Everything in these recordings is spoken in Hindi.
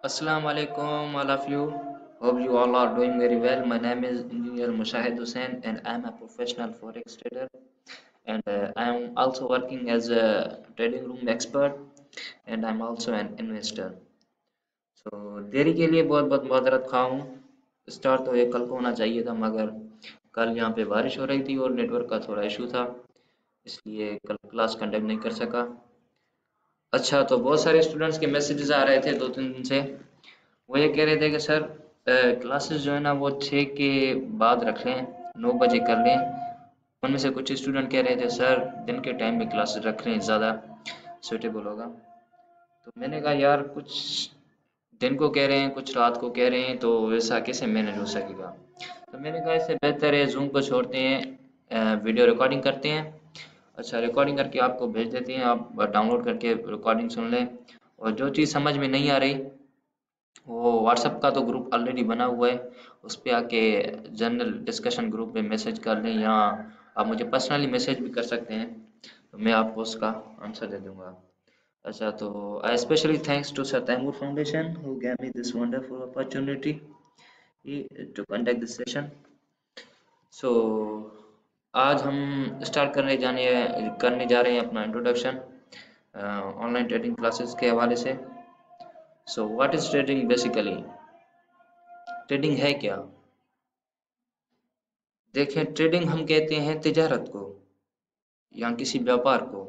Assalamu alaikum, all of you. Hope you all are doing very well. My name is Engineer Mushahid Hussain, and I'm a professional forex trader. And I'm also working as a trading room expert, and I'm also an investor. So देरी के लिए बहुत बहुत माजरत खा हूँ। स्टार्ट तो ये कल को होना चाहिए था, मगर कल यहाँ पे बारिश हो रही थी और नेटवर्क का थोड़ा इशू था, इसलिए कल क्लास कंडक्ट नहीं कर सका। अच्छा, तो बहुत सारे स्टूडेंट्स के मैसेजेस आ रहे थे 2-3 दिन से। वो ये कह रहे थे कि सर क्लासेस जो है ना वो 6 के बाद रख लें, 9 बजे कर लें। उनमें से कुछ स्टूडेंट कह रहे थे सर दिन के टाइम में क्लासेस रख लें, ज़्यादा सूटेबल होगा। तो मैंने कहा यार, कुछ दिन को कह रहे हैं कुछ रात को कह रहे हैं, तो वैसा कैसे मैनेज हो सकेगा। तो मैंने कहा इससे बेहतर है जूम को छोड़ते हैं, वीडियो रिकॉर्डिंग करते हैं। अच्छा, रिकॉर्डिंग करके आपको भेज देते हैं, आप डाउनलोड करके रिकॉर्डिंग सुन लें। और जो चीज़ समझ में नहीं आ रही, वो व्हाट्सएप का तो ग्रुप ऑलरेडी बना हुआ है, उस पे आके जनरल डिस्कशन ग्रुप में मैसेज कर लें, या आप मुझे पर्सनली मैसेज भी कर सकते हैं, तो मैं आपको उसका आंसर दे दूंगा। अच्छा, तो I specially thanks to sir Taimur foundation who gave me this wonderful opportunity to conduct this session. So आज हम स्टार्ट करने जा रहे हैं अपना इंट्रोडक्शन ऑनलाइन ट्रेडिंग क्लासेस के हवाले से। So what is trading basically? Trading है क्या? देखें, ट्रेडिंग हम कहते हैं तिजारत को, या किसी व्यापार को।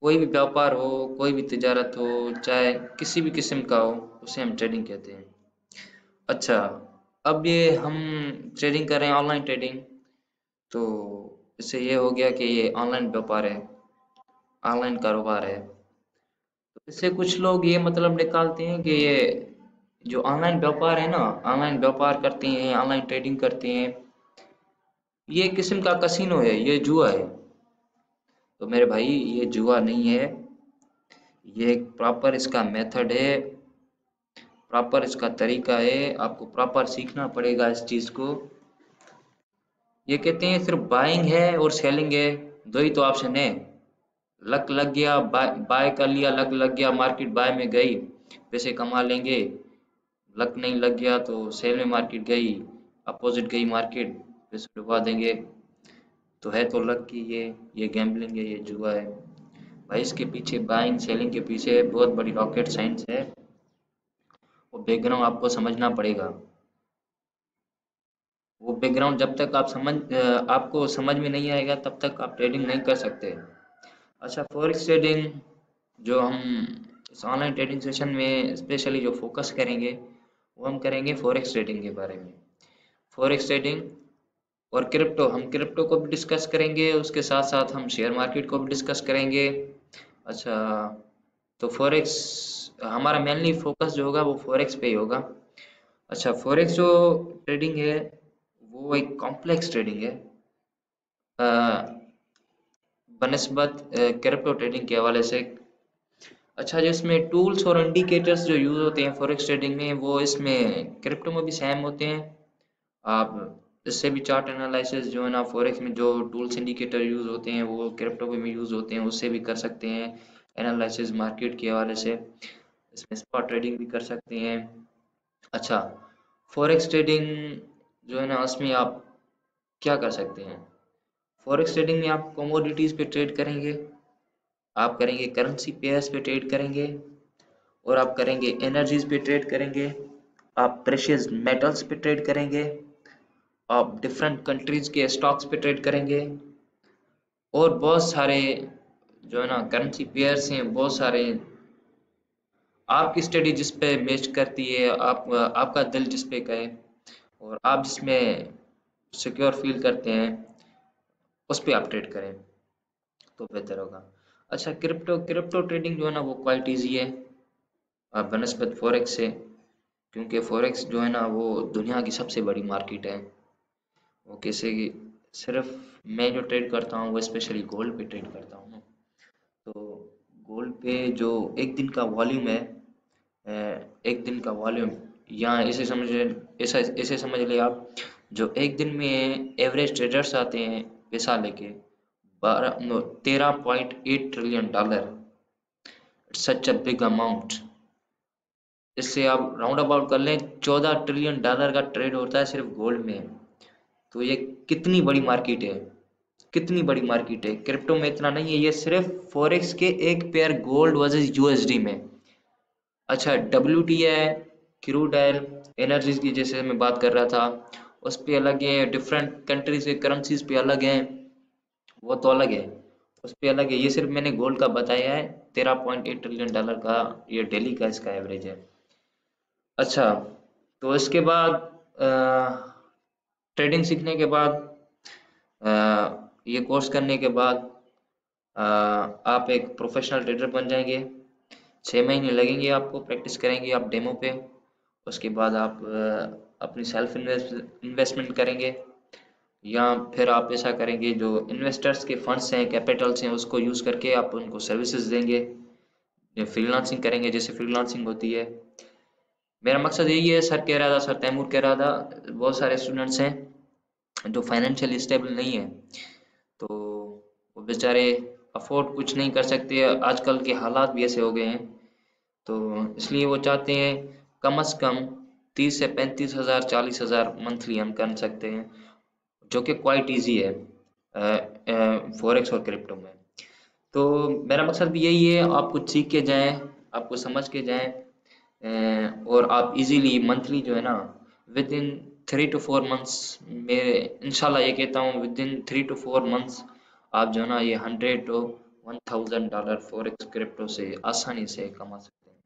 कोई भी व्यापार हो, कोई भी तिजारत हो, चाहे किसी भी किस्म का हो, उसे हम ट्रेडिंग कहते हैं। अच्छा, अब ये हम ट्रेडिंग कर रहे हैं ऑनलाइन ट्रेडिंग, तो इससे ये हो गया कि ये ऑनलाइन व्यापार है, ऑनलाइन कारोबार है। तो इससे कुछ लोग ये मतलब निकालते हैं कि ये जो ऑनलाइन व्यापार है ना, ऑनलाइन व्यापार करते हैं, ऑनलाइन ट्रेडिंग करते हैं, ये एक किस्म का कसिनो है, ये जुआ है। तो मेरे भाई, ये जुआ नहीं है, ये एक प्रॉपर इसका मेथड है, प्रॉपर इसका तरीका है, आपको प्रॉपर सीखना पड़ेगा इस चीज़ को। ये कहते हैं सिर्फ बाइंग है और सेलिंग है, दो ही तो ऑप्शन है। लक लग गया, बाय बाय कर लिया, लक लग गया, मार्केट बाय में गई, पैसे कमा लेंगे। लक नहीं लग गया तो सेल में मार्केट गई, अपोजिट गई मार्केट, पैसे डुबा देंगे। तो है तो लक की ये गैम्बलिंग है, ये जुआ है। भाई, इसके पीछे बाइंग सेलिंग के पीछे बहुत बड़ी रॉकेट साइंस है, वो बैकग्राउंड आपको समझना पड़ेगा। वो बैकग्राउंड जब तक आपको समझ में नहीं आएगा, तब तक आप ट्रेडिंग नहीं कर सकते। अच्छा, फॉरेक्स ट्रेडिंग जो हम इस ऑनलाइन ट्रेडिंग सेशन में स्पेशली जो फोकस करेंगे, वो हम करेंगे फॉरेक्स ट्रेडिंग के बारे में। फॉरेक्स ट्रेडिंग और क्रिप्टो, हम क्रिप्टो को भी डिस्कस करेंगे, उसके साथ साथ हम शेयर मार्केट को भी डिस्कस करेंगे। अच्छा, तो फॉरेक्स हमारा मेनली फोकस जो होगा वो फॉरेक्स पे ही होगा। अच्छा, फॉरेक्स जो ट्रेडिंग है वो एक कॉम्प्लेक्स ट्रेडिंग है बनस्बत क्रिप्टो ट्रेडिंग के हवाले से। अच्छा, जो इसमें टूल्स और इंडिकेटर्स जो यूज होते हैं फॉरेक्स ट्रेडिंग में, वो इसमें क्रिप्टो में भी सेम होते हैं। आप इससे भी चार्ट एनालिसिस जो है ना, फॉरेक्स में जो टूल्स इंडिकेटर यूज होते हैं वो क्रिप्टो में भी यूज होते हैं, उससे भी कर सकते हैं एनालिसिस मार्केट के हवाले से। इसमें स्पॉट ट्रेडिंग भी कर सकते हैं। अच्छा, फॉरेक्स ट्रेडिंग जो है ना, उसमें आप क्या कर सकते हैं? फॉरेक्स ट्रेडिंग में आप कमोडिटीज पे ट्रेड करेंगे, आप करेंगे करेंसी पेयर्स पे ट्रेड करेंगे, और आप करेंगे एनर्जीज पे ट्रेड करेंगे, आप प्रेशियस मेटल्स पे ट्रेड करेंगे, आप डिफरेंट कंट्रीज के स्टॉक्स पे ट्रेड करेंगे, और बहुत सारे जो है ना करेंसी पेयर्स हैं, बहुत सारे। आपकी स्टडी जिस पे मैच करती है, आपका दिल जिस पे कहे, और आप जिसमें सिक्योर फील करते हैं, उस पे आप ट्रेड करें तो बेहतर होगा। अच्छा, क्रिप्टो क्रिप्टो ट्रेडिंग जो है ना वो क्वाइट ईजी है बनस्बत फॉरेक्स से, क्योंकि फॉरेक्स जो है ना वो दुनिया की सबसे बड़ी मार्केट है। वो कैसे कि सिर्फ मैं जो ट्रेड करता हूँ वो स्पेशली गोल्ड पे ट्रेड करता हूँ। तो गोल्ड पे जो एक दिन का वॉल्यूम है, एक दिन का वॉल्यूम, या ऐसे समझ ले आप, जो एक दिन में एवरेज ट्रेडर्स आते हैं पैसा लेके, 13.8 trillion dollar. It's such a big amount. इससे आप राउंड अबाउट कर लें, $14 ट्रिलियन का ट्रेड होता है सिर्फ गोल्ड में। तो ये कितनी बड़ी मार्केट है, कितनी बड़ी मार्केट है। क्रिप्टो में इतना नहीं है, ये सिर्फ फॉरेक्स के एक पेयर गोल्ड वर्सेस यूएसडी में। अच्छा, WTI, क्रूड ऑयल, एनर्जीज की जैसे मैं बात कर रहा था, उस पे अलग है, डिफरेंट कंट्रीज के करेंसीज पे अलग है, वो तो अलग है, उस पे अलग है। ये सिर्फ मैंने गोल्ड का बताया है, $13.8 ट्रिलियन का ये डेली का इसका एवरेज है। अच्छा, तो इसके बाद ट्रेडिंग सीखने के बाद, अ, ये कोर्स करने के बाद, आप एक प्रोफेशनल ट्रेडर बन जाएंगे। 6 महीने लगेंगे आपको, प्रैक्टिस करेंगे आप डेमो पे। उसके बाद आप अपनी सेल्फ इन्वेस्टमेंट करेंगे, या फिर आप ऐसा करेंगे, जो इन्वेस्टर्स के फंड्स हैं, कैपिटल्स हैं, उसको यूज़ करके आप उनको सर्विसेज देंगे, फ्रीलांसिंग करेंगे जैसे फ्रीलांसिंग होती है। मेरा मकसद यही है, सर कह रहा था, सर तैमूर कह रहा था, बहुत सारे स्टूडेंट्स हैं जो फाइनेंशियल स्टेबल नहीं है, तो वो बेचारे अफोर्ड कुछ नहीं कर सकते, आजकल के हालात भी ऐसे हो गए हैं। तो इसलिए वो चाहते हैं कम से कम 30 से 35 हज़ार, 40 हज़ार मंथली हम कर सकते हैं, जो कि क्वाइट इजी है फॉरेक्स और क्रिप्टो में। तो मेरा मकसद भी यही है, आप कुछ सीख के जाएं, आपको समझ के जाएं, और आप इजीली मंथली जो है ना, विद इन 3 to 4 मंथ्स, मैं इंशाल्लाह ये कहता हूँ, विद इन 3 to 4 मंथ्स आप जो है ना, ये $100 to $1000 फॉरेक्स क्रिप्टो से आसानी से कमा सकते हैं।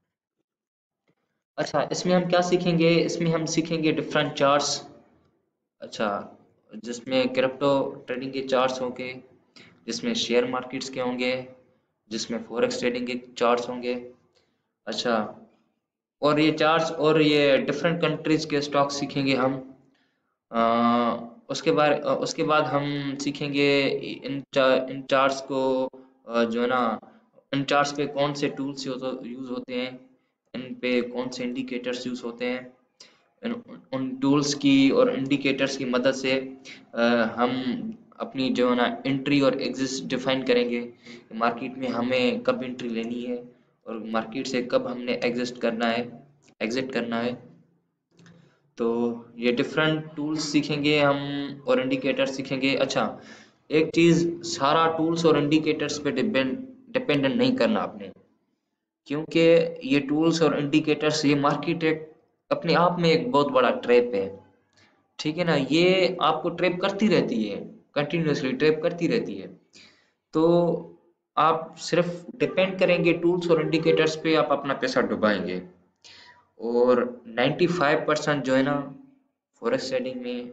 अच्छा, इसमें हम क्या सीखेंगे, इसमें हम सीखेंगे डिफरेंट चार्ट्स। अच्छा, जिसमें क्रिप्टो ट्रेडिंग के चार्ट्स होंगे, जिसमें शेयर मार्केट्स के होंगे, जिसमें फॉरेक्स ट्रेडिंग के चार्ट्स होंगे। अच्छा, और ये चार्ट्स और ये डिफरेंट कंट्रीज के स्टॉक सीखेंगे हम। अ, उसके बाद हम सीखेंगे इन चार्ट्स को, जो है ना, इन चार्ट्स पे कौन से टूल्स यूज होते हैं, इन पे कौन से इंडिकेटर्स यूज होते हैं। उन उन टूल्स की और इंडिकेटर्स की मदद से हम अपनी जो है ना एंट्री और एग्जिट डिफाइन करेंगे, मार्केट में हमें कब एंट्री लेनी है और मार्केट से कब हमने एग्जिट करना है। तो ये डिफरेंट टूल्स सीखेंगे हम और इंडिकेटर्स सीखेंगे। अच्छा, एक चीज, सारा टूल्स और इंडिकेटर्स पे डिपेंडेंट नहीं करना आपने, क्योंकि ये टूल्स और इंडिकेटर्स, ये मार्केट एक अपने आप में एक बहुत बड़ा ट्रैप है। ठीक है ना, ये आपको ट्रैप करती रहती है, कंटिन्यूअसली ट्रैप करती रहती है। तो आप सिर्फ डिपेंड करेंगे टूल्स और इंडिकेटर्स पे, आप अपना पैसा डुबाएंगे। और 95% जो है ना, फॉरेक्स ट्रेडिंग में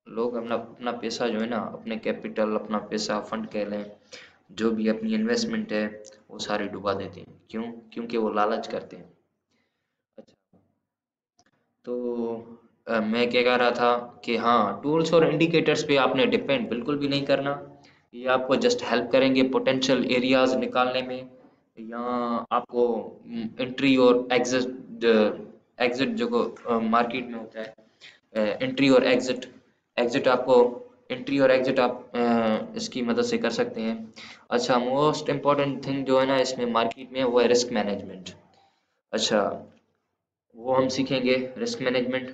लोग अपना अपना पैसा जो है ना, अपने कैपिटल, अपना पैसा, फंड कह लें, जो भी अपनी इन्वेस्टमेंट है, वो सारी डुबा देते हैं। क्यों? क्योंकि वो लालच करते हैं। अच्छा, तो मैं क्या कह रहा था कि हाँ, टूल्स और इंडिकेटर्स पे आपने डिपेंड बिल्कुल भी नहीं करना। ये आपको जस्ट हेल्प करेंगे पोटेंशियल एरियाज निकालने में, या आपको एंट्री और एग्जिट, एग्जिट जो मार्केट में होता है, एंट्री और एग्जिट, एग्जिट आपको एंट्री और एग्जिट आप इसकी मदद से कर सकते हैं। अच्छा, मोस्ट इम्पॉर्टेंट थिंग जो है ना इसमें मार्केट में, वो है रिस्क मैनेजमेंट। अच्छा, वो हम सीखेंगे रिस्क मैनेजमेंट।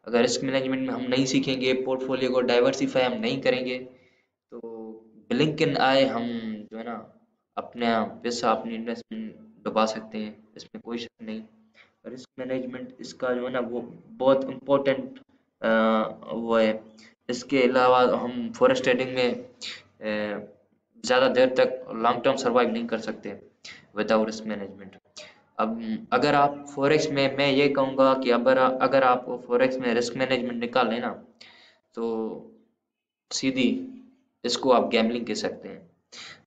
अगर रिस्क मैनेजमेंट में हम नहीं सीखेंगे, पोर्टफोलियो को डाइवर्सिफाई हम नहीं करेंगे, तो ब्लिंक इन आए हम जो है ना, अपना पैसा, अपनी इन्वेस्टमेंट डुबा सकते हैं, इसमें कोई शक नहीं। रिस्क मैनेजमेंट इसका जो है ना, वो बहुत इम्पोर्टेंट वो है। इसके अलावा हम फॉरेक्स ट्रेडिंग में ज़्यादा देर तक लॉन्ग टर्म सर्वाइव नहीं कर सकते विदाउट रिस्क मैनेजमेंट। अब अगर आप फॉरेक्स में, मैं ये कहूँगा कि अगर आप फॉरेक्स में रिस्क मैनेजमेंट निकाल लें ना, तो सीधी इसको आप गैम्बलिंग कह सकते हैं।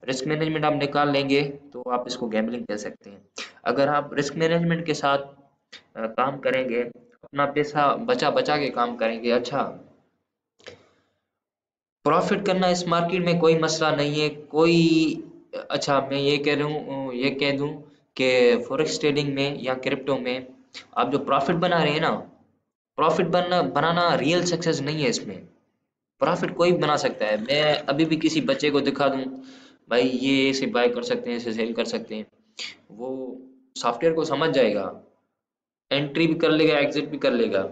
रिस्क मैनेजमेंट आप निकाल लेंगे तो आप इसको गैम्बलिंग कह सकते हैं। अगर आप रिस्क मैनेजमेंट के साथ काम करेंगे, अपना पैसा बचा बचा के काम करेंगे, अच्छा, प्रॉफिट करना इस मार्केट में कोई मसला नहीं है कोई। अच्छा, मैं ये कह रहा हूँ, ये कह दूं कि फॉरेक्स ट्रेडिंग में या क्रिप्टो में आप जो प्रॉफिट बना रहे हैं ना, प्रॉफिट बनाना रियल सक्सेस नहीं है इसमें। प्रॉफिट कोई भी बना सकता है। मैं अभी भी किसी बच्चे को दिखा दूं, भाई ये ऐसे बाय कर सकते हैं, ऐसे सेल कर सकते हैं, वो सॉफ्टवेयर को समझ जाएगा, एंट्री भी कर लेगा, एग्जिट भी कर लेगा,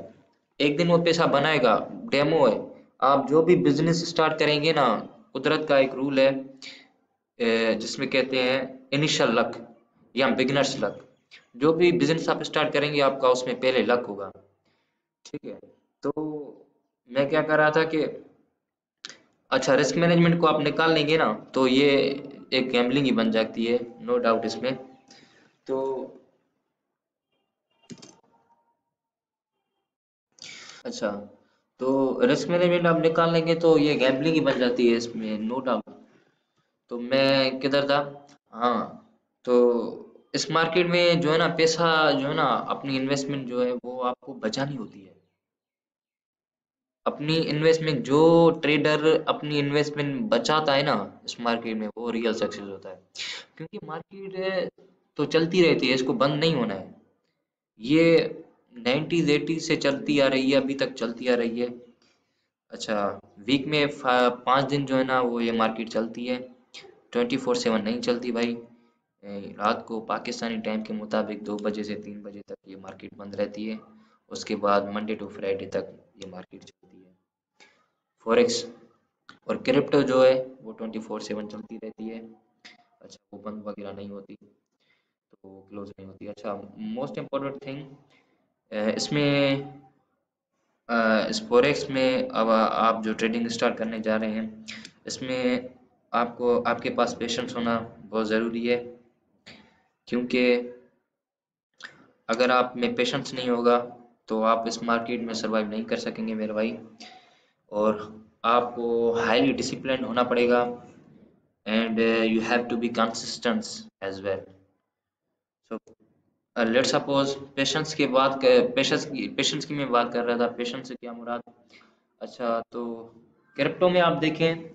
एक दिन वो पैसा बनाएगा। डेमो है। आप जो भी बिजनेस स्टार्ट करेंगे ना, कुदरत का एक रूल है, जिसमें कहते हैं इनिशियल लक या बिगिनर्स लक। जो भी बिजनेस आप स्टार्ट करेंगे आपका उसमें पहले लक होगा। ठीक है। तो मैं क्या कर रहा था कि अच्छा, रिस्क मैनेजमेंट को आप निकाल लेंगे ना तो ये एक गैम्बलिंग ही बन जाती है, नो डाउट इसमें। तो अच्छा, तो रिस्क मैनेजमेंट आप निकाल लेंगे तो ये गैम्बलिंग ही बन जाती है इसमें, नो डाउट। तो मैं किधर था? हाँ, तो इस मार्केट में जो है ना पैसा, जो है ना अपनी इन्वेस्टमेंट जो है वो आपको बचानी होती है। अपनी इन्वेस्टमेंट जो ट्रेडर अपनी इन्वेस्टमेंट बचाता है ना इस मार्केट में, वो रियल सक्सेस होता है। क्योंकि मार्केट तो चलती रहती है, इसको बंद नहीं होना है। ये 90s 80s से चलती आ रही है, अभी तक चलती आ रही है। अच्छा, वीक में 5 दिन जो है ना वो ये मार्केट चलती है, 24/7 नहीं चलती भाई। रात को पाकिस्तानी टाइम के मुताबिक 2 बजे से 3 बजे तक ये मार्केट बंद रहती है। उसके बाद मंडे टू फ्राइडे तक ये मार्केट चलती है। फॉरेक्स और क्रिप्टो जो है वो 24/7 चलती रहती है। अच्छा, वो बंद वगैरह नहीं होती, तो क्लोज नहीं होती। अच्छा, मोस्ट इम्पोर्टेंट थिंग इसमें, इस फॉरेक्स में अब आप जो ट्रेडिंग स्टार्ट करने जा रहे हैं, इसमें आपको आपके पास पेशेंस होना बहुत ज़रूरी है। क्योंकि अगर आप में पेशेंस नहीं होगा तो आप इस मार्केट में सरवाइव नहीं कर सकेंगे मेरे भाई। और आपको हाईली डिसिप्लिन होना पड़ेगा, and you have to be consistent as well. So let's suppose patience की बात, पेशेंस की मैं बात कर रहा था, पेशेंस से क्या मुराद। अच्छा, तो क्रिप्टो में आप देखें,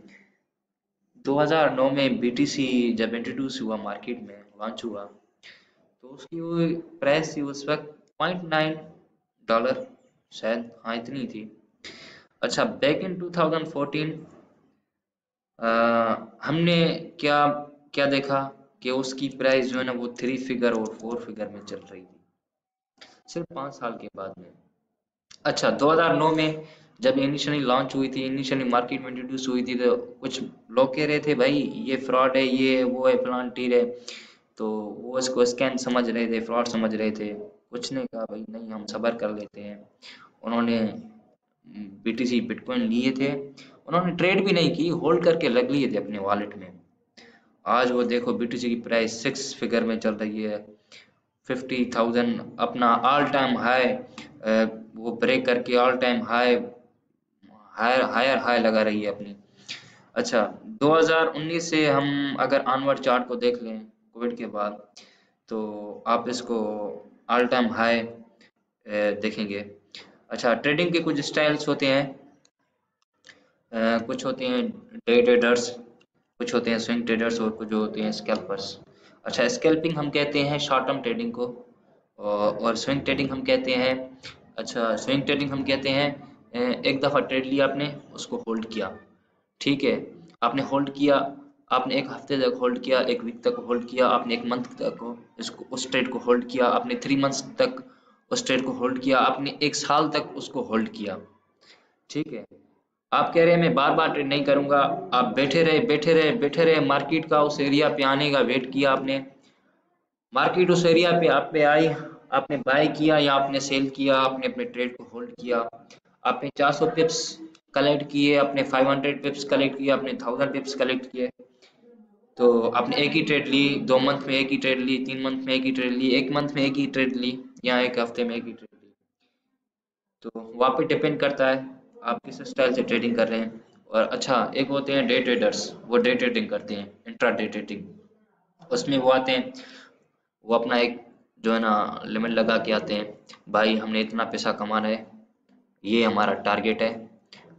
2009 में बीटीसी जब इंट्रोड्यूस हुआ मार्केट में, लॉन्च हुआ, तो उसकी वो प्राइस थी उस वक्त $0.9, शायद, हाँ इतनी थी। अच्छा, बैक इन 2014 हमने क्या क्या देखा कि उसकी प्राइस जो है ना वो 3 फिगर और 4 फिगर में चल रही थी, सिर्फ 5 साल के बाद में। अच्छा, 2009 में जब इनिशियली लॉन्च हुई थी, इनिशियली मार्केट में इंट्रोड्यूस हुई थी, तो कुछ लोग कह रहे थे भाई ये फ्रॉड है, ये वो है, फलान टीर है। तो वो इसको स्कैम समझ रहे थे, फ्रॉड समझ रहे थे। कुछ ने कहा भाई नहीं, हम सब्र कर लेते हैं। उन्होंने बीटीसी बिटकॉइन लिए थे, उन्होंने ट्रेड भी नहीं की, होल्ड करके रख लिए थे अपने वॉलेट में। आज वो देखो बीटीसी की प्राइस 6 फिगर में चल रही है, 50,000 अपना ऑल टाइम हाई, वो ब्रेक करके all time high, higher higher high लगा रही है अपनी। अच्छा, 2019 से हम अगर ऑनवर्ड चार्ट को देख लें कोविड के बाद, तो आप इसको ऑल टाइम हाई देखेंगे। अच्छा, ट्रेडिंग के कुछ स्टाइल्स होते हैं, कुछ होते हैं डे ट्रेडर्स, कुछ होते हैं स्विंग ट्रेडर्स, और कुछ होते हैं स्कैल्पर्स। अच्छा, स्कैल्पिंग हम कहते हैं शॉर्ट टर्म ट्रेडिंग को, और स्विंग ट्रेडिंग हम कहते हैं, अच्छा स्विंग ट्रेडिंग हम कहते हैं एक दफ़ा ट्रेड लिया आपने, उसको होल्ड किया। ठीक है, आपने होल्ड किया, आपने एक हफ्ते तक होल्ड किया, एक वीक तक होल्ड किया, आपने एक मंथ तक इसको उस ट्रेड को होल्ड किया, आपने 3 मंथ्स तक उस ट्रेड को होल्ड किया, आपने एक साल तक उसको होल्ड किया। ठीक है, आप कह रहे हैं मैं बार बार ट्रेड नहीं करूंगा। आप बैठे रहे बैठे रहे बैठे रहे, मार्केट का उस एरिया पे आने का वेट किया आपने, मार्केट उस एरिया पे आप पे आई, आपने बाय किया या आपने सेल किया, आपने अपने ट्रेड को होल्ड किया। आपने 400 पिप्स कलेक्ट किए, अपने 500 पिप्स कलेक्ट किए, अपने 1000 पिप्स कलेक्ट किए। तो आपने एक ही ट्रेड ली, 2 मंथ में एक ही ट्रेड ली, 3 मंथ में एक ही ट्रेड ली, एक मंथ में एक ही ट्रेड ली, या एक हफ्ते में एक ही ट्रेड ली। तो वहाँ पे डिपेंड करता है आप किस स्टाइल से ट्रेडिंग कर रहे हैं। और अच्छा, एक होते हैं डे ट्रेडर्स, वो डे ट्रेडिंग करते हैं, इंट्रा डे ट्रेडिंग। उसमें वो आते हैं, वो अपना एक जो है ना लिमिट लगा के आते हैं, भाई हमने इतना पैसा कमाना है, ये हमारा टारगेट है।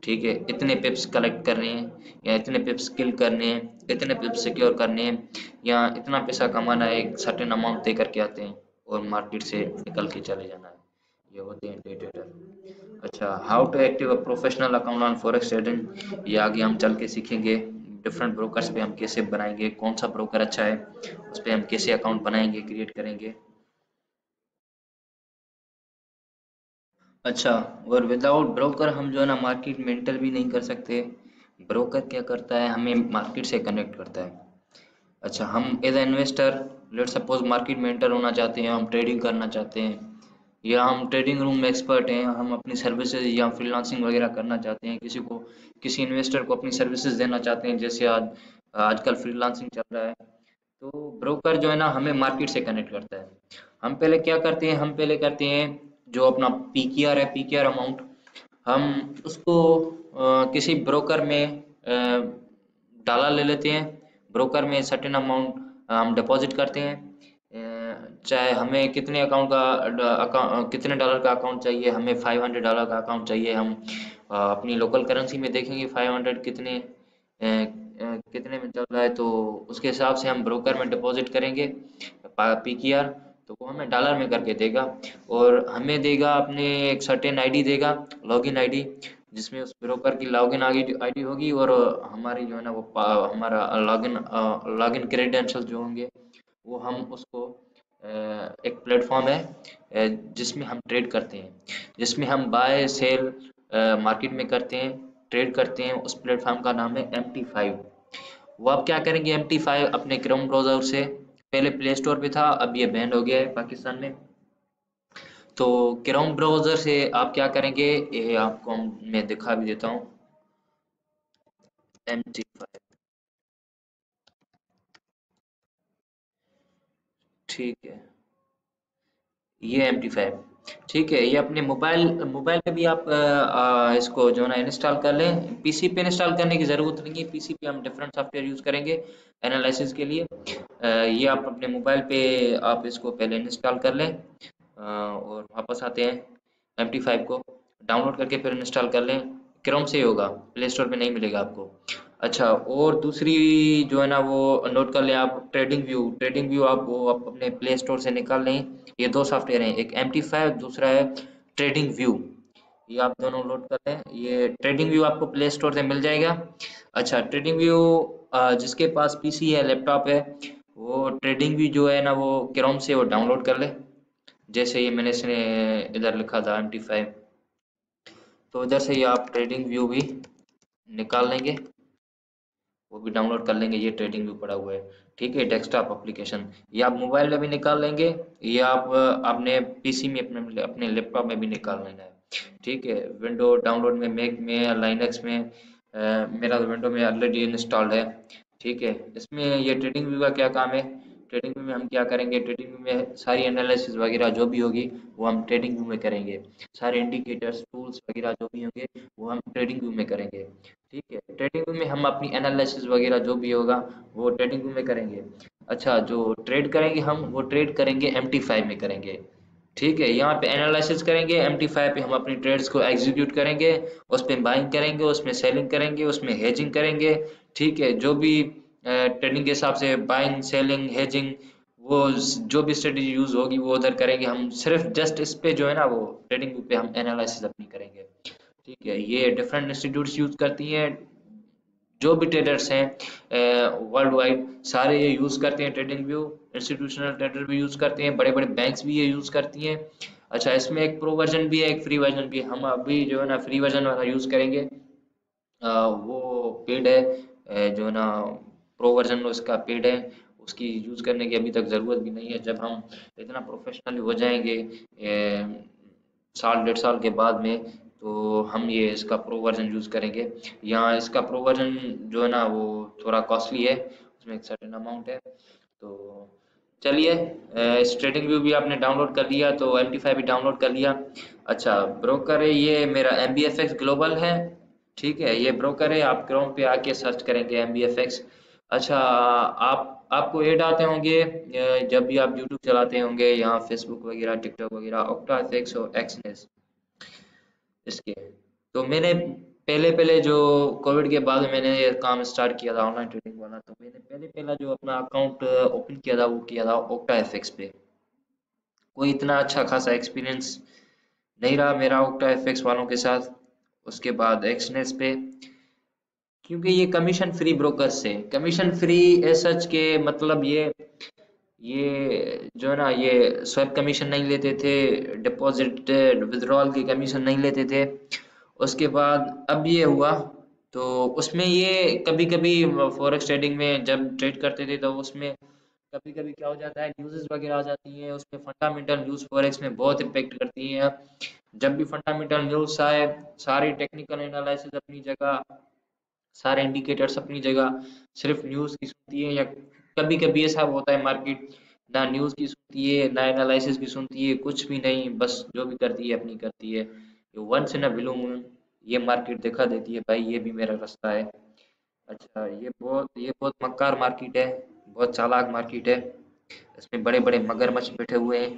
ठीक है, इतने पिप्स कलेक्ट करने हैं, या इतने पिप्स किल करने हैं, इतने पिप्स सिक्योर करने हैं, या इतना पैसा कमाना है, एक सर्टेन अमाउंट दे करके आते हैं और मार्केट से निकल के चले जाना है। ये होते हैं डे ट्रेडर। अच्छा, how to active a professional account on forex trading, ये आगे हम चल के सीखेंगे। डिफरेंट ब्रोकर्स पे हम कैसे बनाएंगे, कौन सा ब्रोकर अच्छा है, उस पर हम कैसे अकाउंट बनाएंगे, क्रिएट करेंगे। अच्छा, और विदाउट ब्रोकर हम जो है ना मार्केट में एंटर भी नहीं कर सकते। ब्रोकर क्या करता है, हमें मार्केट से कनेक्ट करता है। अच्छा, हम as a investor let suppose market में एंटर होना चाहते हैं, हम ट्रेडिंग करना चाहते हैं, या हम ट्रेडिंग रूम में एक्सपर्ट हैं, हम अपनी सर्विसेज या फ्रीलांसिंग वगैरह करना चाहते हैं, किसी इन्वेस्टर को अपनी सर्विसेज देना चाहते हैं, जैसे आजकल फ्रीलांसिंग चल रहा है। तो ब्रोकर जो है ना हमें मार्केट से कनेक्ट करता है। हम पहले क्या करते हैं, हम पहले करते हैं जो अपना पीकेआर है, पीकेआर अमाउंट, हम उसको किसी ब्रोकर में डाला ले लेते हैं। ब्रोकर में सर्टेन अमाउंट हम डिपॉजिट करते हैं। चाहे हमें कितने कितने डॉलर का अकाउंट चाहिए, हमें $500 का अकाउंट चाहिए, हम अपनी लोकल करेंसी में देखेंगे 500 कितने में चल रहा है, तो उसके हिसाब से हम ब्रोकर में डिपॉजिट करेंगे पीकेआर, तो वो हमें डॉलर में करके देगा, और हमें देगा अपने एक सर्टेन आईडी देगा, लॉगिन आईडी, जिसमें उस ब्रोकर की लॉगिन आईडी होगी, और हमारी जो है ना हमारा लॉगिन क्रेडेंशियल जो होंगे, वो हम उसको एक प्लेटफॉर्म है जिसमें हम ट्रेड करते हैं, जिसमें हम बाय सेल मार्केट में करते हैं, ट्रेड करते हैं। उस प्लेटफॉर्म का नाम है MT5। वो आप क्या करेंगे, MT5 अपने क्रोम ब्राउज़र से, पहले प्ले स्टोर पे था, अब ये बैंड हो गया है पाकिस्तान में, तो क्रोम ब्राउज़र से आप क्या करेंगे, ये आपको मैं दिखा भी देता हूँ। MT5, ठीक है, ये MT5, ठीक है, ये अपने मोबाइल मोबाइल पे भी आप इसको जो है ना इंस्टॉल कर लें। पीसी पे इंस्टॉल करने की ज़रूरत नहीं है, पीसी पे हम डिफरेंट सॉफ्टवेयर यूज़ करेंगे एनालिसिस के लिए। ये आप अपने मोबाइल पे आप इसको पहले इंस्टॉल कर लें, और वापस आते हैं, MT5 को डाउनलोड करके फिर इंस्टॉल कर लें। क्रोम से ही होगा, प्ले स्टोर पे नहीं मिलेगा आपको। अच्छा, और दूसरी जो है ना वो नोट कर लें आप, ट्रेडिंग व्यू आप अपने प्ले स्टोर से निकाल लें। ये दो सॉफ्टवेयर हैं, एक MT5, दूसरा है ट्रेडिंग व्यू। ये आप दोनों लोड कर लें, ये ट्रेडिंग व्यू आपको प्ले स्टोर से मिल जाएगा। अच्छा, ट्रेडिंग व्यू जिसके पास पीसी है, लैपटॉप है, वो ट्रेडिंग व्यू जो है ना वो क्रोम से वो डाउनलोड कर ले। जैसे ये मैंने इसने इधर लिखा था MT5, तो इधर से ये आप ट्रेडिंग व्यू भी निकाल लेंगे, वो भी डाउनलोड कर लेंगे। ये ट्रेडिंग व्यू पड़ा हुआ है, ठीक है, डेस्कटॉप एप्लीकेशन। ये आप मोबाइल में भी निकाल लेंगे, ये आप अपने पीसी में, अपने अपने लैपटॉप में भी निकाल लेना है, ठीक है। विंडो डाउनलोड में, मैक में या लाइनक्स में, मेरा तो विंडो में ऑलरेडी इंस्टॉल्ड है, ठीक है। इसमें ये ट्रेडिंग व्यू का क्या काम है, ट्रेडिंग व्यू में हम क्या करेंगे, ट्रेडिंग व्यू में सारी एनालिसिस वगैरह जो भी होगी वो हम ट्रेडिंग व्यू में करेंगे। सारे इंडिकेटर्स, टूल्स वगैरह जो भी होंगे वो हम ट्रेडिंग व्यू में करेंगे, ठीक है। ट्रेडिंग व्यू में हम अपनी एनालिसिस वगैरह जो भी होगा वो ट्रेडिंग व्यू में करेंगे। अच्छा, जो ट्रेड करेंगे हम, वो ट्रेड करेंगे MT5 में करेंगे, ठीक है। यहाँ पे एनालिसिस करेंगे, MT5 पे हम अपनी ट्रेड्स को एग्जीक्यूट करेंगे, उस पे बाइंग करेंगे, उसमें सेलिंग करेंगे, उसमें हेजिंग करेंगे, ठीक है। जो भी ट्रेडिंग के हिसाब से बाइंग, सेलिंग, हेजिंग, जो भी स्ट्रेटजी यूज होगी वो उधर करेंगे हम। सिर्फ जस्ट इस पे जो है ना वो ट्रेडिंग पे हम एनालिसिस अपनी करेंगे, ठीक है। ये डिफरेंट इंस्टीट्यूट्स यूज करती हैं, जो भी ट्रेडर्स हैं वर्ल्ड वाइड, सारे ये यूज करते हैं ट्रेडिंग व्यू। इंस्टीट्यूशनल ट्रेडर भी यूज करते हैं, बड़े बड़े बैंक्स भी ये यूज करती हैं। अच्छा, इसमें एक प्रो वर्जन भी है, एक फ्री वर्जन भी है। हम अभी जो है ना फ्री वर्जन वाला यूज करेंगे, वो पेड है, जो है ना प्रो वर्जन उसका पेड है, उसकी यूज करने की अभी तक जरूरत भी नहीं है। जब हम इतना प्रोफेशनल हो जाएंगे साल डेढ़ साल के बाद में, तो हम ये इसका प्रो वर्जन यूज करेंगे। यहाँ इसका प्रो वर्जन जो है ना वो थोड़ा कॉस्टली है, उसमें एक सर्टेन अमाउंट है। तो चलिए, इस ट्रेडिंग व्यू भी आपने डाउनलोड कर लिया, तो MT5 भी डाउनलोड कर लिया। अच्छा, ब्रोकर है ये मेरा MBFX ग्लोबल है, ठीक है। ये ब्रोकर है, आप क्रोम पे आके सर्च करेंगे MBFX। अच्छा, आपको ऐड आते होंगे जब भी आप यूट्यूब चलाते होंगे, यहाँ फेसबुक वगैरह, टिकटॉक वगैरह, OctaFX और एक्सनेस इसके। तो मैंने पहले पहले जो कोविड के बाद में मैंने ये काम स्टार्ट किया था ऑनलाइन ट्रेडिंग वाला, तो मैंने पहले पहला जो अपना अकाउंट ओपन किया था वो किया था OctaFX पे। कोई इतना अच्छा खासा एक्सपीरियंस नहीं रहा मेरा OctaFX वालों के साथ। उसके बाद एक्सनेस पे, क्योंकि ये कमीशन फ्री ब्रोकर से, कमीशन फ्री एज सच के मतलब ये जो है ना, ये स्वैप कमीशन नहीं लेते थे, डिपॉजिट विड्रॉल की कमीशन नहीं लेते थे। उसके बाद अब ये हुआ, तो उसमें ये कभी कभी फॉरेक्स ट्रेडिंग में जब ट्रेड करते थे तो उसमें कभी कभी क्या हो जाता है, न्यूज़ वगैरह आ जाती हैं, उसमें फंडामेंटल न्यूज़ फॉरेक्स में बहुत इम्पेक्ट करती हैं। जब भी फंडामेंटल न्यूज़ आए, सारी टेक्निकल एनालिसिस अपनी जगह, सारे इंडिकेटर्स अपनी जगह, सिर्फ न्यूज़ की सुनती है, या कभी कभी ऐसा होता है मार्केट ना न्यूज़ की सुनती है ना एनालिसिस की सुनती है, कुछ भी नहीं, बस जो भी करती है अपनी करती है। ये once in a blue moon ये मार्केट दिखा देती है भाई, ये भी मेरा रास्ता है। अच्छा, ये बहुत मक्कार मार्केट है, बहुत चालाक मार्केट है। इसमें बड़े बड़े मगरमच्छ बैठे हुए हैं,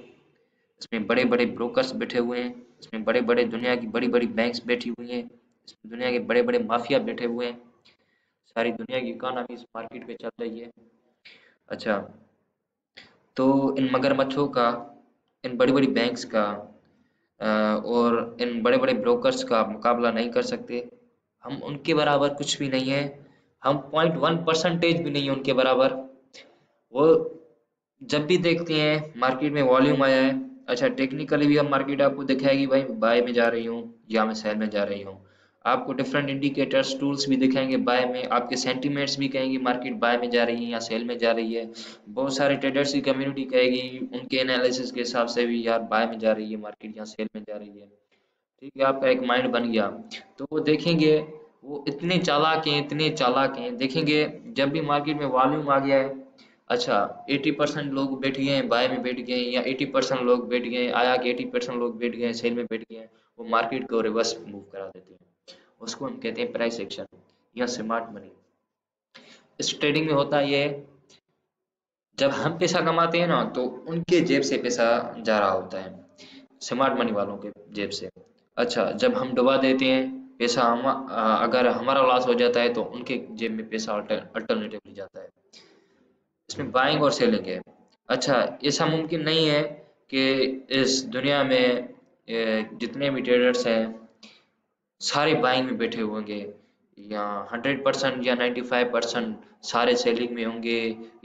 इसमें बड़े बड़े ब्रोकर्स बैठे हुए हैं, इसमें बड़े बड़े दुनिया की बड़ी बड़ी बैंक्स बैठी हुई हैं, इसमें दुनिया के बड़े बड़े माफिया बैठे हुए हैं। सारी दुनिया की इकोनॉमी इस मार्केट पे चल रही है। अच्छा, तो इन मगरमच्छों का, इन बड़ी बड़ी बैंक्स का और इन बड़े बड़े ब्रोकर्स का मुकाबला नहीं कर सकते। हम उनके बराबर कुछ भी नहीं है, हम 0.1% भी नहीं है उनके बराबर। वो जब भी देखते हैं मार्केट में वॉल्यूम आया है, अच्छा टेक्निकली भी हम मार्केट आपको दिखाएगी भाई बाय में जा रही हूँ या मैं सेल में जा रही हूँ। आपको डिफरेंट इंडिकेटर्स टूल्स भी दिखाएंगे बाय में, आपके सेंटीमेंट्स भी कहेंगे मार्केट बाय में जा रही है या सेल में जा रही है। बहुत सारे ट्रेडर्स की कम्युनिटी कहेगी उनके एनालिसिस के हिसाब से भी यार बाय में जा रही है मार्केट या सेल में जा रही है। ठीक है, आपका एक माइंड बन गया। तो वो देखेंगे, वो इतने चालाक हैं, इतने चालाक हैं, देखेंगे जब भी मार्केट में वॉल्यूम आ गया है, अच्छा 80% लोग बैठ गए हैं बाय में बैठ गए हैं, या 80% लोग बैठ गए हैं, आया कि 80% लोग बैठ गए हैं सेल में बैठ गए हैं, वो मार्केट को रिवर्स मूव करा देते हैं। उसको हम कहते हैं प्राइस एक्शन या स्मार्ट मनी। इस ट्रेडिंग में होता ये है, जब हम पैसा कमाते हैं ना तो उनके जेब से पैसा जा रहा होता है, स्मार्ट मनी वालों के जेब से। अच्छा, जब हम डुबा देते हैं पैसा, अगर हमारा लॉस हो जाता है तो उनके जेब में पैसा अल्टरनेटिवली जाता है। इसमें बाइंग और सेलिंग है। अच्छा, ऐसा मुमकिन नहीं है कि इस दुनिया में जितने भी ट्रेडर्स हैं सारे बाइंग में बैठे होंगे, या 100% या 95% सारे सेलिंग में होंगे,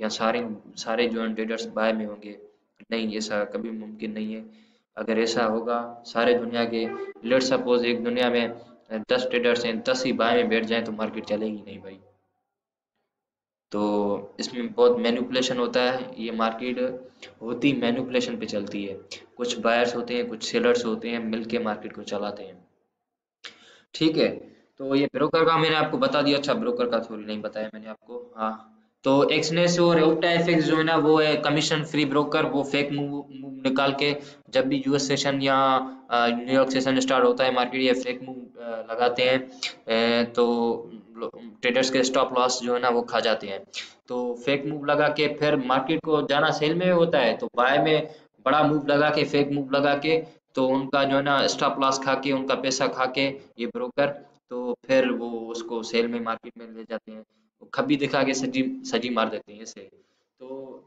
या सारे सारे जो है ट्रेडर्स बाय में होंगे। नहीं, ऐसा कभी मुमकिन नहीं है। अगर ऐसा होगा सारे दुनिया के, लेट सपोज एक दुनिया में 10 ट्रेडर्स हैं, 10 ही बाय में बैठ जाएं तो मार्केट चलेगी नहीं भाई। तो इसमें बहुत मैनिपुलेशन होता है, ये मार्केट होती मैनिपुलेशन पे चलती है। कुछ बायर्स होते हैं, कुछ सेलर्स होते हैं, मिलके मार्केट को चलाते हैं। ठीक है, तो ये ब्रोकर का मैंने आपको बता दिया। अच्छा, ब्रोकर का थोड़ी नहीं बताया मैंने आपको। हाँ, तो एक्सनेस और ओक्टा एफएक्स जो है ना, वो है कमीशन फ्री ब्रोकर। वो फेक मूव निकाल के जब भी यूएस सेशन या न्यूयॉर्क सेशन स्टार्ट होता है मार्केट, ये फेक मूव लगाते हैं। तो ट्रेडर्स के स्टॉप लॉस जो है ना वो खा जाते हैं। तो फेक मूव लगा के फिर मार्केट को जाना सेल में होता है, तो बाय में बड़ा मूव लगा के, फेक मूव लगा के, तो उनका जो है ना स्टॉप लॉस खा के, उनका पैसा खा के ये ब्रोकर, तो फिर वो उसको सेल में मार्केट में ले जाते हैं। वो खब्बी दिखा के सजी सजी मार देते हैं ऐसे। तो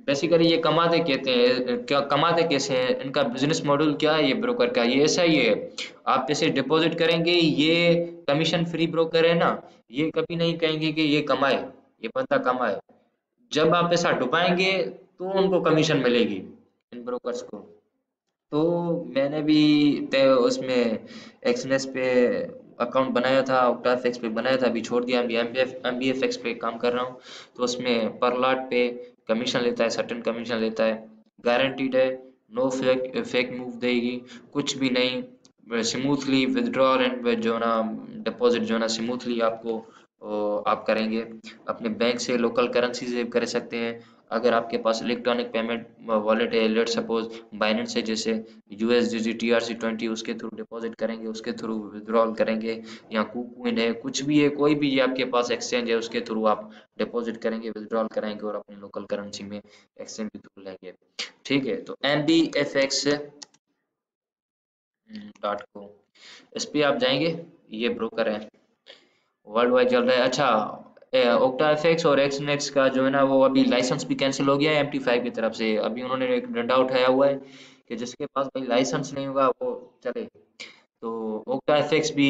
बेसिकली ये कमाते कहते हैं, क्या कमाते कैसे हैं, इनका बिजनेस मॉडल क्या है, ये ब्रोकर का ये ऐसा ही है। आप पैसे डिपॉजिट करेंगे, ये कमीशन फ्री ब्रोकर है ना, ये कभी नहीं कहेंगे कि ये कमाए, ये बंदा कमाए। जब आप पैसा डुबाएंगे तो उनको कमीशन मिलेगी, इन ब्रोकर्स को। तो मैंने भी उसमें एक्सनेस पे अकाउंट बनाया था, ऑक्टाफेक्स पे बनाया था, अभी छोड़ दिया, अभी एमबीएफएक्स पे काम कर रहा हूँ। तो उसमें पर लॉट पे कमीशन लेता है, सर्टेन कमीशन लेता है, गारंटीड है, नो फेक फेक मूव देगी, कुछ भी नहीं, स्मूथली विदड्रॉल एंड जो ना डिपॉजिट जो ना स्मूथली आपको आप करेंगे। अपने बैंक से लोकल करेंसी सेव कर सकते हैं। अगर आपके पास इलेक्ट्रॉनिक पेमेंट वॉलेट है, लेट सपोज बाइनेंस है, जैसे यूएसडीटी TRC20, उसके थ्रू डिपॉजिट करेंगे, उसके थ्रू विड्रॉल करेंगे, या कुकविन है, कुछ भी है, कोई भी ये आपके पास एक्सचेंज है, उसके थ्रू आप डिपॉजिट करेंगे, विड्रॉल कराएंगे और अपनी लोकल करेंसी में एक्सचेंज के थ्रू लेंगे। ठीक है, तो mbfx.co इस पे आप जाएंगे, ये ब्रोकर है, वर्ल्ड वाइड चल रहा है। अच्छा, ओक्टा एफएक्स और एक्सनेक्स का जो है ना वो अभी लाइसेंस भी कैंसिल हो गया है MT5 की तरफ से। अभी उन्होंने एक डंडा उठाया हुआ है कि जिसके पास भाई लाइसेंस नहीं होगा वो चले। तो ओक्टा एफएक्स भी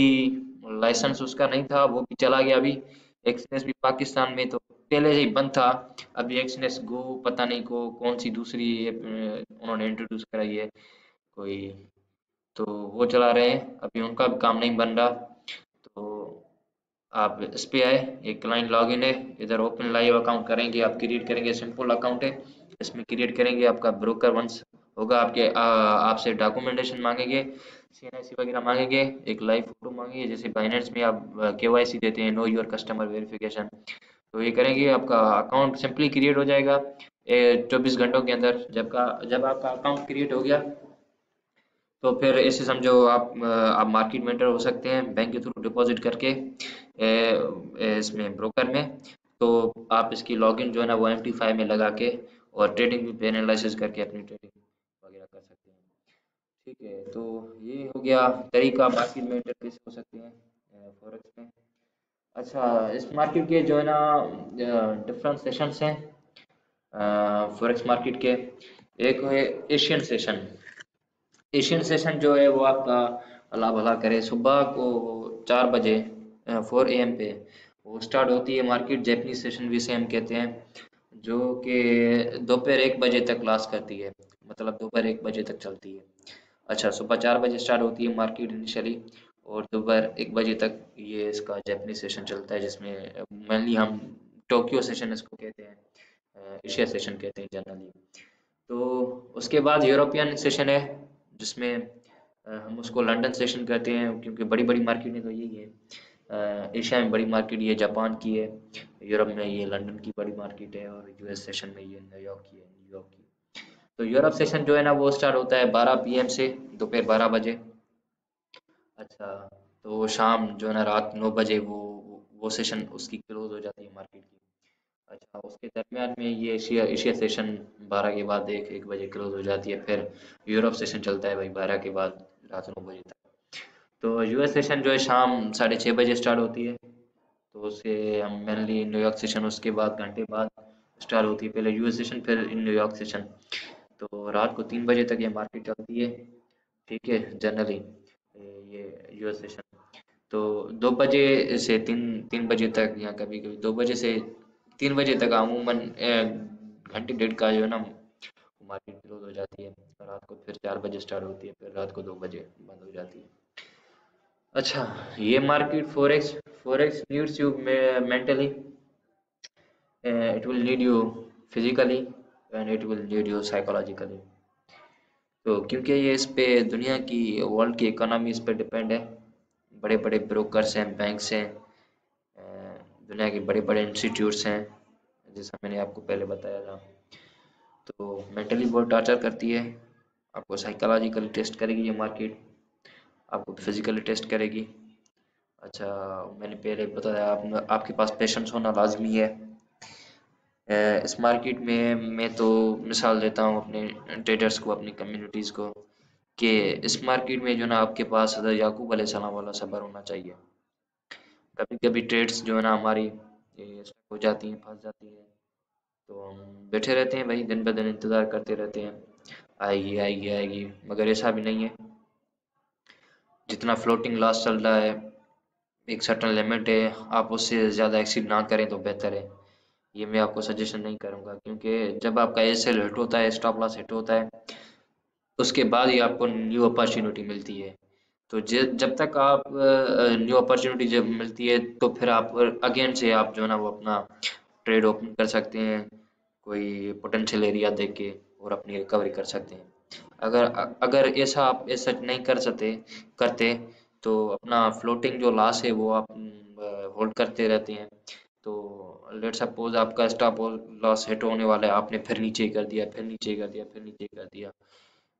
लाइसेंस उसका नहीं था, वो भी चला गया अभी। एक्सनेक्स भी पाकिस्तान में, तो पहले से ही बंद था। अभी एक्सनेस गो पता नहीं को कौन सी दूसरी उन्होंने इंट्रोड्यूस कराई है कोई, तो वो चला रहे हैं, अभी उनका भी काम नहीं बन रहा। तो आप इस पे आए, एक क्लाइंट लॉगिन है, इधर ओपन लाइव अकाउंट करेंगे, आप क्रिएट करेंगे, सिंपल अकाउंट है, इसमें क्रिएट करेंगे, आपका ब्रोकर वंस होगा, आपके आपसे डॉक्यूमेंटेशन मांगेंगे, सीएनआईसी वगैरह मांगेंगे, एक लाइव फोटो मांगेंगे, जैसे बाइनेंस में आप केवाईसी देते हैं, नो योर कस्टमर वेरिफिकेशन, तो ये करेंगे, आपका अकाउंट सिंपली क्रिएट हो जाएगा 24 घंटों के अंदर। जब आपका अकाउंट क्रिएट हो गया तो फिर ऐसे समझो आप मार्केट में एंटर हो सकते हैं बैंक के थ्रू डिपॉजिट करके इसमें ब्रोकर में। तो आप इसकी लॉगिन जो है ना वो MT5 में लगा के और ट्रेडिंग भी एनालिसिस करके अपनी ट्रेडिंग वगैरह कर सकते हैं। ठीक है, तो ये हो गया तरीका मार्केट में एंटर कैसे हो सकते हैं फॉरेक्स में। अच्छा, इस मार्केट के जो है ना डिफरेंट सेशंस हैं फॉरेक्स मार्केट के। एक है एशियन सेशन। एशियन सेशन जो है वो आपका अल्लाह भला करे सुबह को 4 बजे 4 AM पे वो स्टार्ट होती है मार्केट। जैपनीज सेशन भी से हम कहते हैं, जो कि दोपहर 1 बजे तक लास्ट करती है, मतलब दोपहर 1 बजे तक चलती है। अच्छा, सुबह 4 बजे स्टार्ट होती है मार्केट इनिशियली, और दोपहर 1 बजे तक ये इसका जैपनीज सेशन चलता है, जिसमें मेनली हम टोक्यो सेशन इसको कहते हैं, एशिया सेशन कहते हैं जनरली। तो उसके बाद यूरोपियन सेशन है, जिसमें हम उसको लंदन सेशन कहते हैं, क्योंकि बड़ी बड़ी मार्केटें तो यही है। एशिया में बड़ी मार्केट ये जापान की है, यूरोप में ये लंदन की बड़ी मार्केट है, और यूएस सेशन में ये न्यूयॉर्क की है, न्यूयॉर्क की। तो यूरोप सेशन जो है ना वो स्टार्ट होता है 12 PM से दोपहर 12 बजे। अच्छा, तो शाम जो है ना रात 9 बजे वो सेशन उसकी क्लोज हो जाती है मार्केट की। अच्छा, उसके दरमियान में ये एशिया एशिया सेशन 12 के बाद 1 बजे क्लोज हो जाती है, फिर यूरोप सेशन चलता है भाई 12 के बाद रात 9 बजे तक। तो यूएस सेशन जो है शाम 6:30 बजे स्टार्ट होती है। तो उससे हम मेनली न्यूयॉर्क सेशन उसके बाद घंटे बाद स्टार्ट होती है, पहले यूएस सेशन फिर न्यूयॉर्क सेशन। तो रात को 3 बजे तक ये मार्केट चलती है। ठीक है, जनरली ये यूएस सेशन तो 2 बजे से तीन 3 बजे तक, या कभी कभी 2 बजे से 3 बजे तक अमूमन घंटे डेढ़ का जो है ना मार्केट क्लोज हो जाती है। रात को फिर 4 बजे स्टार्ट होती है, फिर रात को 2 बजे बंद हो जाती है। अच्छा, ये market forex forex needs you mentally, it will need you physically, and it will need you psychologically. तो क्योंकि ये इस पे दुनिया की वर्ल्ड की इकोनॉमी इस पे डिपेंड है। बड़े बड़े ब्रोकर्स हैं, बैंक्स हैं, अ, दुनिया के बड़े बड़े इंस्टीट्यूट्स हैं, जैसा मैंने आपको पहले बताया था। तो मेंटली बहुत टॉर्चर करती है, आपको साइकोलॉजिकली टेस्ट करेगी ये मार्केट, आपको फिजिकली टेस्ट करेगी। अच्छा, मैंने पहले बताया आपके पास पेशेंस होना लाजमी है। इस मार्केट में मैं तो मिसाल देता हूँ अपने ट्रेडर्स को, अपनी कम्युनिटीज़ को, कि इस मार्केट में जो ना आपके पास हज़रत याकूब अलैहिस्सलाम वाला सब्र होना चाहिए। कभी कभी ट्रेड्स जो है ना हमारी ये स्टक हो जाती हैं, फंस जाती हैं, तो हम बैठे रहते हैं भाई, दिन ब दिन इंतज़ार करते रहते हैं आएगी आएगी आएगी, मगर ऐसा भी नहीं है। जितना फ्लोटिंग लॉस चल रहा है, एक सर्टेन लिमिट है, आप उससे ज़्यादा एक्सीड ना करें तो बेहतर है। ये मैं आपको सजेशन नहीं करूँगा, क्योंकि जब आपका एसएल हिट होता है, स्टॉप लॉस हिट होता है, उसके बाद ही आपको न्यू अपॉर्चुनिटी मिलती है। तो जब तक आप न्यू अपॉर्चुनिटी जब मिलती है, तो फिर आप अगेन से आप जो है ना वो अपना ट्रेड ओपन कर सकते हैं, कोई पोटेंशियल एरिया देख के, और अपनी रिकवरी कर सकते हैं। अगर अगर ऐसा आप ऐसा नहीं कर सकते करते, तो अपना फ्लोटिंग जो लॉस है वो आप होल्ड करते रहते हैं। तो लेट सपोज आपका स्टॉप लॉस हिट होने वाला है, आपने फिर नीचे कर दिया, फिर नीचे कर दिया, फिर नीचे कर दिया,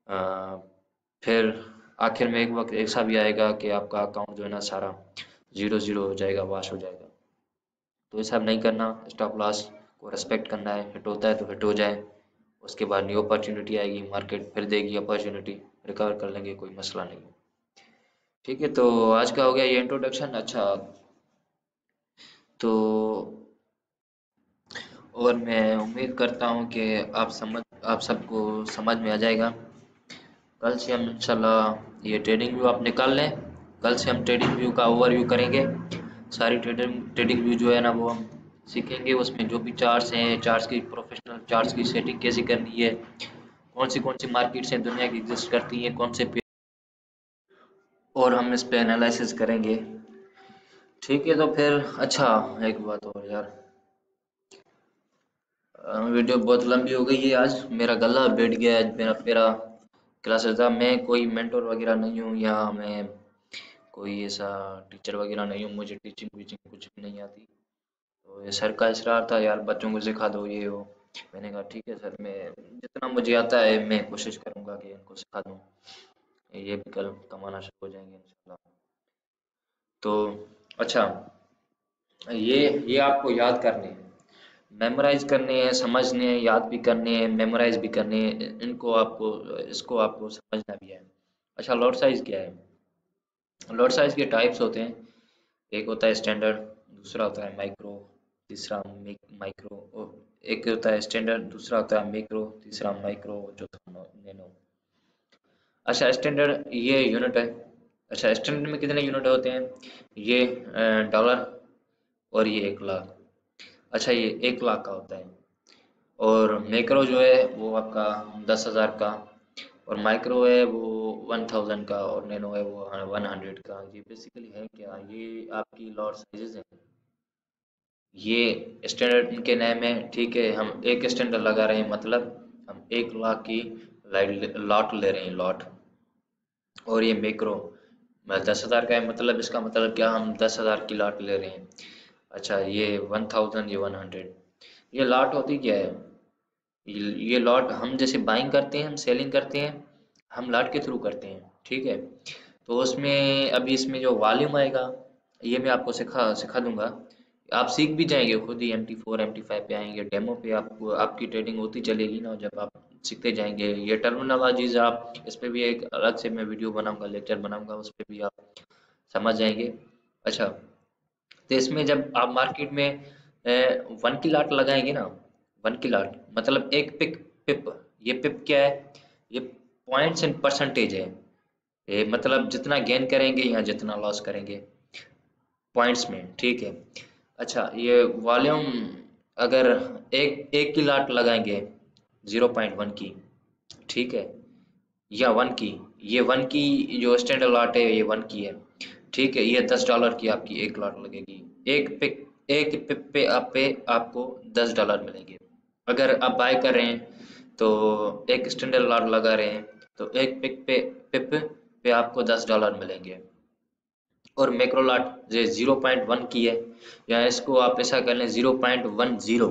अ, फिर आखिर में एक वक्त ऐसा भी आएगा कि आपका अकाउंट जो है ना सारा जीरो जीरो हो जाएगा, वाश हो जाएगा। तो ये सब नहीं करना, स्टॉप लॉस को रिस्पेक्ट करना है, हिट होता है तो हिट हो जाए, उसके बाद न्यू अपॉर्चुनिटी आएगी, मार्केट फिर देगी अपॉर्चुनिटी, रिकवर कर लेंगे, कोई मसला नहीं। ठीक है, तो आज का हो गया ये इंट्रोडक्शन। अच्छा, तो और मैं उम्मीद करता हूँ कि आप सबको समझ में आ जाएगा। कल से हम इंशाल्लाह ये ट्रेडिंग व्यू आप निकाल लें। कल से हम ट्रेडिंग व्यू का ओवरव्यू करेंगे। सारी ट्रेडिंग ट्रेडिंग व्यू जो है ना वो हम सीखेंगे, उसमें जो भी चार्ट्स हैं, चार्ट्स की प्रोफेशनल चार्ट्स की सेटिंग कैसे करनी है, कौन सी मार्केट्स हैं दुनिया की एग्जिस्ट करती हैं, कौन से और हम इस पे एनालिसिस करेंगे। ठीक है, तो फिर अच्छा, एक बात और यार, वीडियो बहुत लंबी हो गई है आज, मेरा गला बैठ गया है, मेरा मेरा क्लासेस था, मैं कोई मेंटर वगैरह नहीं हूँ, या मैं कोई ऐसा टीचर वगैरह नहीं हूँ, मुझे टीचिंग वीचिंग कुछ भी नहीं आती। तो ये सर का इसरार था यार, बच्चों को सिखा दो ये वो। मैंने कहा ठीक है सर, मैं जितना मुझे आता है मैं कोशिश करूँगा कि इनको सिखा दूँ, ये भी कल कमाना शुरू हो जाएंगे इंशाल्लाह। तो अच्छा, ये आपको याद करने हैं, मेमोराइज करने हैं, समझने हैं, याद भी करने हैं, मेमोराइज भी करने हैं, इनको आपको, इसको आपको समझना भी है। अच्छा, लॉट साइज क्या है? लॉट साइज के टाइप्स होते हैं, एक होता है स्टैंडर्ड, दूसरा होता है माइक्रो, तीसरा माइक्रो, एक होता है स्टैंडर्ड, दूसरा होता है मैक्रो, तीसरा माइक्रो, चौथा नैनो। अच्छा, स्टैंडर्ड ये यूनिट है। अच्छा, स्टैंडर्ड में कितने यूनिट होते हैं? ये डॉलर, और ये 1 लाख। अच्छा, ये 1 लाख का होता है। और मैक्रो जो है वो आपका 10,000 का, और माइक्रो है वो 1000 का, और नैनो है वो 100 का। ये बेसिकली है क्या, ये आपकी लॉट साइजेस हैं। ये स्टैंडर्ड इनके नेम है, ठीक है, हम एक स्टैंडर्ड लगा रहे हैं, मतलब हम 1 लाख की लाइट लॉट ले रहे हैं, लॉट। और ये मैक्रो, 10,000 का है, मतलब इसका मतलब क्या, हम 10,000 की लॉट ले रहे हैं। अच्छा, ये 1000, ये 100। ये लॉट होती क्या है? ये लॉट हम जैसे बाइंग करते हैं, हम सेलिंग करते हैं, हम लॉट के थ्रू करते हैं, ठीक है। तो उसमें अभी इसमें जो वॉल्यूम आएगा, ये मैं आपको सिखा सिखा दूंगा। आप सीख भी जाएंगे खुद ही, MT4 MT5 पे आएंगे, डेमो पे आपको आपकी ट्रेडिंग होती चलेगी ना, जब आप सीखते जाएंगे। ये टर्मिनोलॉजीज आप इस पे भी एक अलग से मैं वीडियो बनाऊंगा, लेक्चर बनाऊंगा, उस पे भी आप समझ जाएंगे। अच्छा, तो इसमें जब आप मार्केट में 1 की लाट लगाएंगे ना, 1 की लाट मतलब एक पिप। ये पिप क्या है? ये पॉइंट्स एंड परसेंटेज है। ये मतलब जितना गेन करेंगे या जितना लॉस करेंगे पॉइंट्स में, ठीक है। अच्छा, ये वॉल्यूम, अगर एक एक की लाट लगाएंगे 0.1 की, ठीक है, या 1 की, ये 1 की जो स्टैंडर्ड लॉट है ये 1 की है, ठीक है। ये $10 की आपकी 1 लाट लगेगी। एक पिप पे आपको $10 मिलेंगे। अगर आप बाय कर रहे हैं तो एक स्टैंडर्ड लॉट लगा रहे हैं, तो एक पिप पे आपको $10 मिलेंगे। और मैक्रो लॉट ये 0.1 की है, या इसको आप ऐसा कर लें 0.10,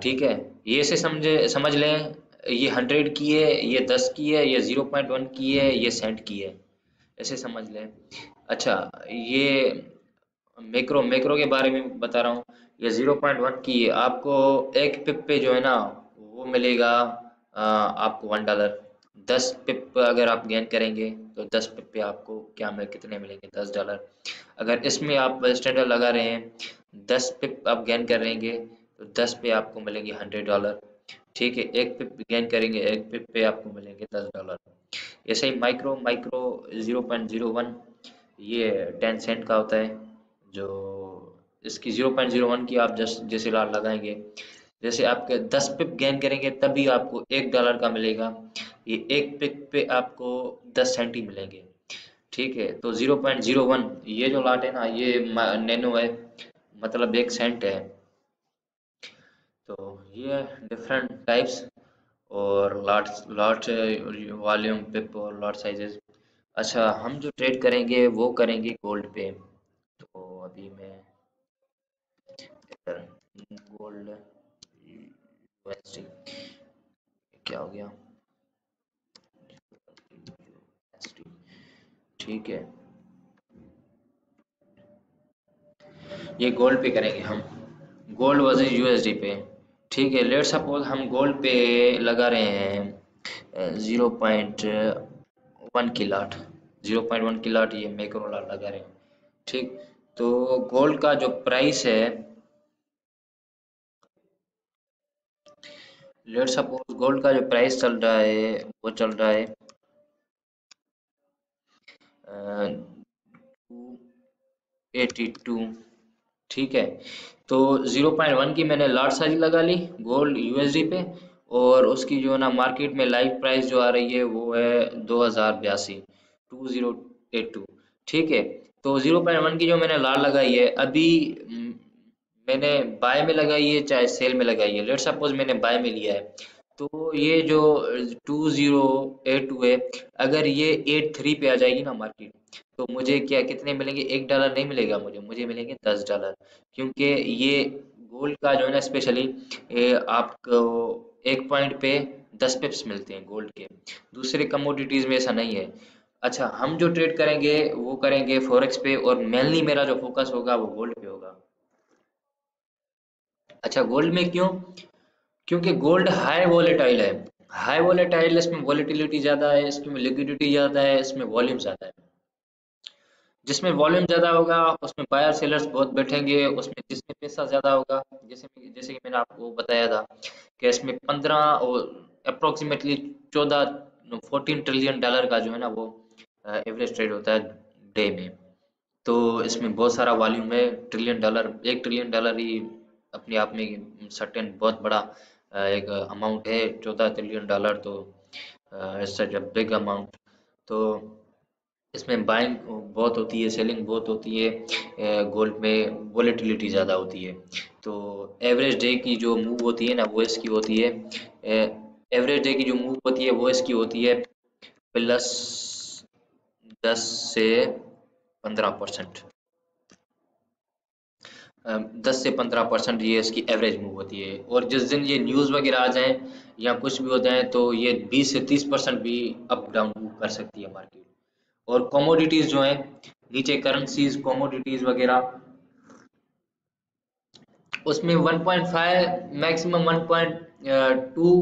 ठीक है। ये से समझ लें, ये 100 की है, ये 10 की है, ये 0.1 की है, ये सेंट की है, ऐसे समझ लें। अच्छा, ये मैक्रो मैक्रो के बारे में बता रहा हूँ। ये 0.1 की है, आपको एक पिप पे जो है ना वो मिलेगा, आपको $1। 10 पिप अगर आप गेन करेंगे तो 10 पिप पे आपको क्या मिले, कितने मिलेंगे, $10। अगर इसमें आप स्टैंडर्ड लगा रहे हैं, 10 पिप आप गेन करेंगे तो 10 पे आपको मिलेंगे $100, ठीक है। एक पिप गेन करेंगे, एक पिप पे आपको मिलेंगे $10। ऐसे ही माइक्रो माइक्रो 0.01, ये 10 सेंट का होता है। जो इसकी 0.01 की आप जैसे लाट लगाएंगे, जैसे आपके 10 पिप गेन करेंगे तभी आपको $1 का मिलेगा। ये एक पिप पे आपको 10 सेंट ही मिलेंगे, ठीक है। तो 0.01 ये जो लाट है ना, ये नैनो है, मतलब 1 सेंट है। तो ये डिफरेंट टाइप्स, और लॉट लॉट वॉल्यूम पिप और लॉट साइजेस। अच्छा, हम जो ट्रेड करेंगे वो करेंगे गोल्ड पे। तो अभी मैं इधर गोल्ड यूएसडी, क्या हो गया, यूएसडी, ठीक है। ये गोल्ड पे करेंगे हम, गोल्ड वर्सेस यूएसडी पे, ठीक है। लेट सपोज हम गोल्ड पे लगा रहे हैं 0.1 की लाट, 0.1 की लाट, ये मैक्रो लाट लगा रहे हैं, ठीक। तो गोल्ड का जो प्राइस है, लेट सपोज गोल्ड का जो प्राइस चल रहा है वो चल रहा है 282, ठीक है। तो 0.1 की मैंने लाट साइज लगा ली गोल्ड यूएसडी पे, और उसकी जो है ना मार्केट में लाइव प्राइस जो आ रही है वो है 2082। ठीक है। तो 0.1 की जो मैंने लाट लगाई है अभी, मैंने बाय में लगाई है चाहे सेल में लगाई है, लेट सपोज मैंने बाय में लिया है, तो ये जो 2082 है, अगर ये 83 पे आ जाएगी ना मार्केट, तो मुझे क्या कितने मिलेंगे? $1 नहीं मिलेगा मुझे, मुझे मिलेंगे $10, क्योंकि ये गोल्ड का जो है ना स्पेशली आपको एक पॉइंट पे 10 पिप्स मिलते हैं गोल्ड के, दूसरे कमोडिटीज में ऐसा नहीं है। अच्छा, हम जो ट्रेड करेंगे वो करेंगे फॉरेक्स पे, और मेनली मेरा जो फोकस होगा वो गोल्ड पे होगा। अच्छा, गोल्ड में क्यों? क्योंकि गोल्ड हाई वॉलेटाइल है। हाई वॉलेटाइल, इसमें वॉलेटिलिटी ज़्यादा है, इसमें लिक्विडिटी ज़्यादा है, इसमें वॉल्यूम ज़्यादा है। जिसमें वॉल्यूम ज़्यादा होगा उसमें बायर सेलर्स बहुत बैठेंगे, उसमें जिसमें पैसा ज़्यादा होगा, जैसे जैसे कि मैंने आपको बताया था कि इसमें 15 और अप्रोक्सीमेटली 14 ट्रिलियन डॉलर का जो है ना वो एवरेज ट्रेड होता है डे में। तो इसमें बहुत सारा वॉल्यूम है, $1 ट्रिलियन, $1 ट्रिलियन ही अपने आप में सर्टेन बहुत बड़ा एक अमाउंट है। $14 ट्रिलियन तो सच अ बिग अमाउंट। तो इसमें बाइंग बहुत होती है, सेलिंग बहुत होती है, गोल्ड में वोलेटिलिटी ज़्यादा होती है। तो एवरेज डे की जो मूव होती है ना वो इसकी होती है, एवरेज डे की जो मूव होती है वो इसकी होती है प्लस 10 से 15%। 10 से 15% ये इसकी एवरेज मूव होती है, और जिस दिन ये न्यूज़ वगैरह आ जाए या कुछ भी हो जाए तो ये 20 से 30% भी अप डाउन मूव कर सकती है मार्केट। और कमोडिटीज जो है नीचे, करेंसीज कमोडिटीज वगैरह, उसमें 1.5 मैक्सिमम 1.2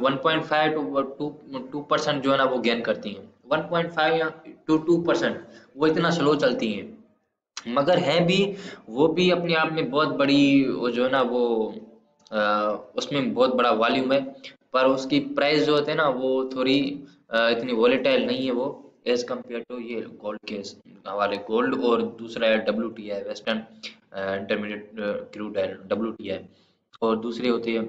1.5 टू 2% जो है ना वो गेन करती हैं। 1.5 या टू 2%, वो इतना स्लो चलती हैं, मगर हैं भी, वो भी अपने आप में बहुत बड़ी, वो जो है ना वो अ, उसमें बहुत बड़ा वॉल्यूम है, पर उसकी प्राइस जो होते हैं ना वो थोड़ी इतनी वॉलेटाइल नहीं है वो, एज कम्पेयर टू ये गोल्ड के हवाले, गोल्ड, और दूसरा है WTI, western intermediate crude oil, WTI, और दूसरी होती है।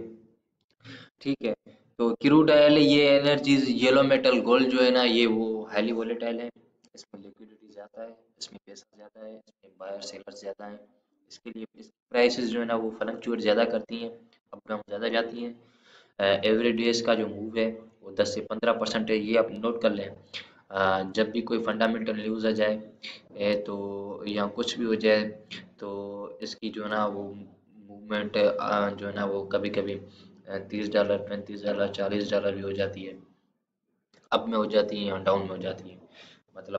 ठीक है। तो क्रूड ऑयल, ये एनर्जीज, येलो मेटल गोल्ड जो है ना ये वो हाईली वोलेटाइल है, इसमें लिक्विडिटी ज़्यादा है, इसमें पैसा ज़्यादा है, इसमें बायर सेलर ज़्यादा है, इसके लिए इसकी प्राइसेस जो है ना वो फ्लक्चुएट ज़्यादा करती हैं, अप डाउन ज़्यादा जाती हैं। एवरेज डेज का जो मूव है वो 10 से 15% है, ये आप नोट कर लें। जब भी कोई फंडामेंटल न्यूज़ आ जाए, तो या कुछ भी हो जाए, तो इसकी जो है ना वो मूवमेंट जो है ना वो कभी कभी $30, $35, $40 भी हो जाती है, अप में हो जाती है या डाउन में हो जाती है, मतलब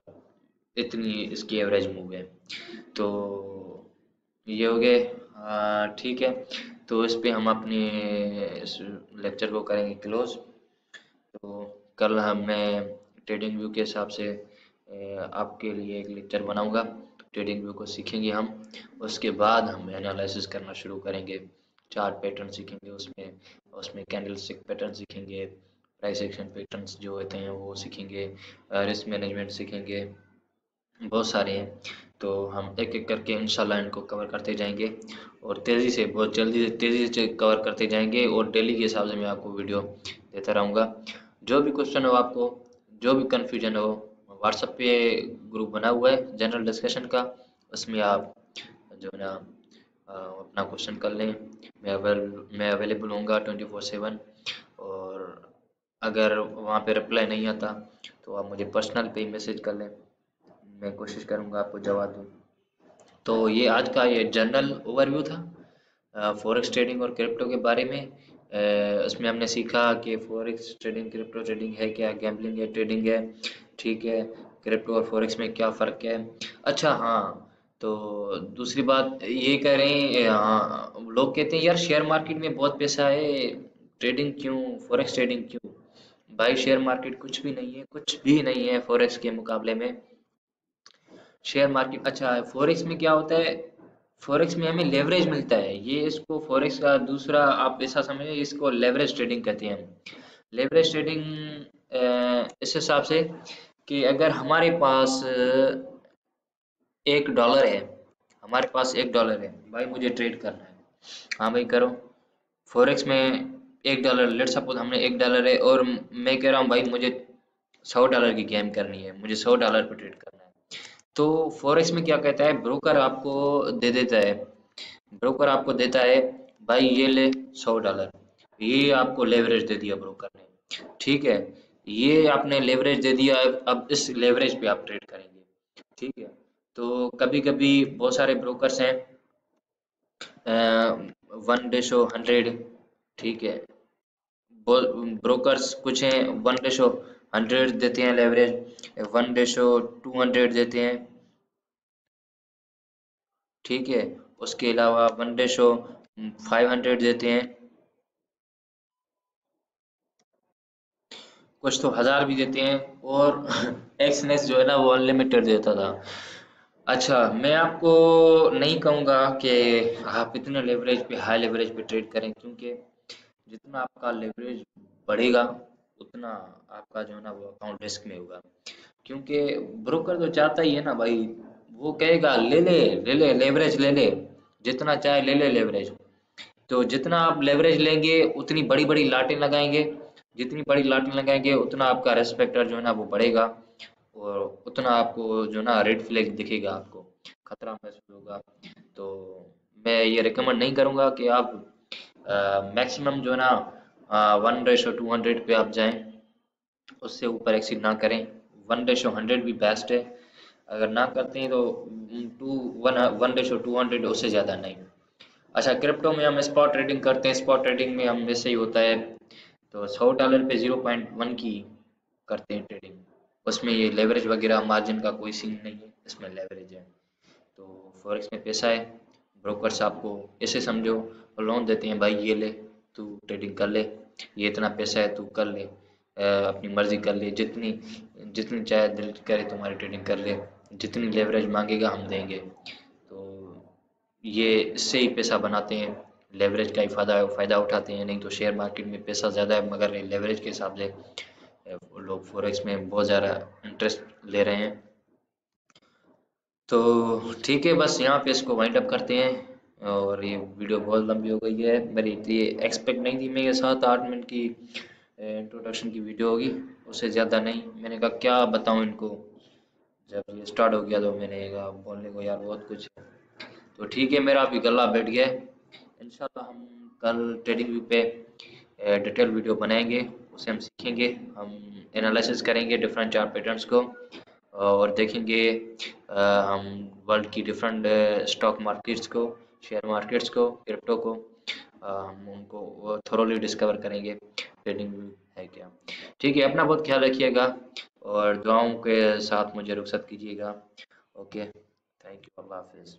इतनी इसकी एवरेज मूव है। तो ये हो गए। ठीक है। तो इस पे हम अपने इस लेक्चर को करेंगे क्लोज। तो कल मैं ट्रेडिंग व्यू के हिसाब से आपके लिए एक लेक्चर बनाऊंगा, ट्रेडिंग व्यू को सीखेंगे हम, उसके बाद हम एनालिसिस करना शुरू करेंगे, चार्ट पैटर्न सीखेंगे, उसमें उसमें कैंडल स्टिक पैटर्न सीखेंगे, प्राइस एक्शन पैटर्न्स जो होते हैं वो सीखेंगे, रिस्क मैनेजमेंट सीखेंगे, बहुत सारे हैं। तो हम एक एक करके इंशाल्लाह इनको कवर करते जाएंगे, और तेज़ी से, बहुत जल्दी से तेज़ी से कवर करते जाएंगे, और डेली के हिसाब से मैं आपको वीडियो देता रहूँगा। जो भी क्वेश्चन हो आपको, जो भी कन्फ्यूजन हो, व्हाट्सएप पे ग्रुप बना हुआ है जनरल डिस्कशन का, उसमें आप जो है ना अपना क्वेश्चन कर लें। मैं अवेलेबल होऊंगा 24/7, और अगर वहाँ पे रिप्लाई नहीं आता तो आप मुझे पर्सनल पे मैसेज कर लें, मैं कोशिश करूँगा आपको जवाब दूँ। तो ये आज का ये जनरल ओवरव्यू था फॉरेक्स ट्रेडिंग और क्रिप्टो के बारे में। उसमें हमने सीखा कि फॉरेक्स ट्रेडिंग क्रिप्टो ट्रेडिंग है क्या, गैम्बलिंग है, ट्रेडिंग है। ठीक है। क्रिप्टो और फॉरेक्स में क्या फ़र्क है। अच्छा हाँ, तो दूसरी बात ये कह रहे हैं, हाँ लोग कहते हैं यार शेयर मार्केट में बहुत पैसा है, ट्रेडिंग क्यों, फॉरेक्स ट्रेडिंग क्यों? भाई शेयर मार्केट कुछ भी नहीं है, कुछ भी नहीं है फॉरेक्स के मुकाबले में। शेयर मार्केट अच्छा है, फॉरेक्स में क्या होता है, फॉरेक्स में हमें लेवरेज मिलता है, ये इसको फॉरेक्स का दूसरा आप ऐसा समझिए, इसको लेवरेज ट्रेडिंग कहते हैं हम। लेवरेज ट्रेडिंग इस हिसाब से कि अगर हमारे पास $1 है, हमारे पास $1 है भाई, मुझे ट्रेड करना है, हाँ भाई करो। फॉरेक्स में $1, लेट सपोज हमने $1 है और मैं कह रहा हूँ भाई मुझे $100 की गेम करनी है, मुझे $100 पे ट्रेड करना है। तो फॉरेक्स में क्या कहता है, ब्रोकर आपको दे देता है, ब्रोकर आपको देता है भाई ये ले $100, ये आपको लेवरेज दे दिया ब्रोकर ने, ठीक है। ये आपने लेवरेज दे दिया, अब इस लेवरेज पे आप ट्रेड करेंगे, ठीक है। तो कभी कभी बहुत सारे ब्रोकर्स हैं, 1:100, ठीक है। ब्रोकर्स कुछ हैं 1:100 देते हैं लेवरेज, 1:200 देते हैं, ठीक है। उसके अलावा 1:500 देते हैं, कुछ तो 1000 भी देते हैं, और एक्सनेस जो है ना वो अनलिमिटेड देता था। अच्छा, मैं आपको नहीं कहूँगा कि आप इतने लेवरेज पे, हाई लेवरेज पे ट्रेड करें, क्योंकि जितना आपका लेवरेज बढ़ेगा उतना आपका जो है ना वो अकाउंट रिस्क में होगा। क्योंकि ब्रोकर तो चाहता ही है ना भाई, वो कहेगा ले ले, ले ले लेवरेज ले ले, जितना चाहे ले ले लेवरेज। तो जितना आप लेवरेज लेंगे उतनी बड़ी बड़ी लाटें लगाएंगे, जितनी बड़ी लाटें लगाएंगे उतना आपका रेस्पेक्टर जो है ना वो बढ़ेगा, और उतना आपको जो ना रेड फ्लैग दिखेगा, आपको खतरा महसूस होगा। तो मैं ये रिकमेंड नहीं करूँगा कि आप मैक्सिमम जो है ना 1:200 पे आप जाएं, उससे ऊपर एक्सीड ना करें। 1:100 भी बेस्ट है, अगर ना करते हैं तो 1:200 उससे ज़्यादा नहीं। अच्छा, क्रिप्टो में हम स्पॉट ट्रेडिंग करते हैं, स्पॉट ट्रेडिंग में हम ऐसे ही होता है, तो $100 पे 0.1 की करते हैं ट्रेडिंग। उसमें ये लेवरेज वगैरह मार्जिन का कोई सीन नहीं है, इसमें लेवरेज है। तो फॉरेक्स में पैसा है, ब्रोकर्स आपको ऐसे समझो लोन देते हैं, भाई ये ले तू ट्रेडिंग कर ले, ये इतना पैसा है तू कर ले, अपनी मर्जी कर ले, जितनी जितनी चाहे दिल करे तुम्हारी ट्रेडिंग कर ले, जितनी लेवरेज मांगेगा हम देंगे। तो ये इससे ही पैसा बनाते हैं, लेवरेज का ही फ़ायदा उठाते हैं। नहीं तो शेयर मार्केट में पैसा ज़्यादा है, मगर लेवरेज के हिसाब से लोग फॉरेक्स में बहुत ज़्यादा इंटरेस्ट ले रहे हैं। तो ठीक है, बस यहाँ पे इसको वाइंड अप करते हैं, और ये वीडियो बहुत लंबी हो गई है, मेरी ये एक्सपेक्ट नहीं थी मैं ये 7-8 मिनट की इंट्रोडक्शन की वीडियो होगी, उससे ज़्यादा नहीं। मैंने कहा क्या बताऊँ इनको, जब ये स्टार्ट हो गया तो मैंने कहा बोलने को यार बहुत कुछ है। तो ठीक है, मेरा अभी गला बैठ गया है। इंशाल्लाह हम कल ट्रेडिंग व्यू पे डिटेल वीडियो बनाएंगे, उसे हम सीखेंगे, हम एनालिसिस करेंगे डिफरेंट चार्ट पैटर्न्स को, और देखेंगे हम वर्ल्ड की डिफरेंट स्टॉक मार्केट्स को, शेयर मार्केट्स को, क्रिप्टो को, हम उनको थोरोली डिस्कवर करेंगे, ट्रेडिंग व्यू है क्या। ठीक है, अपना बहुत ख्याल रखिएगा, और दुआओं के साथ मुझे रुखसत कीजिएगा। ओके, थैंक यू, अल्लाह हाफिज़।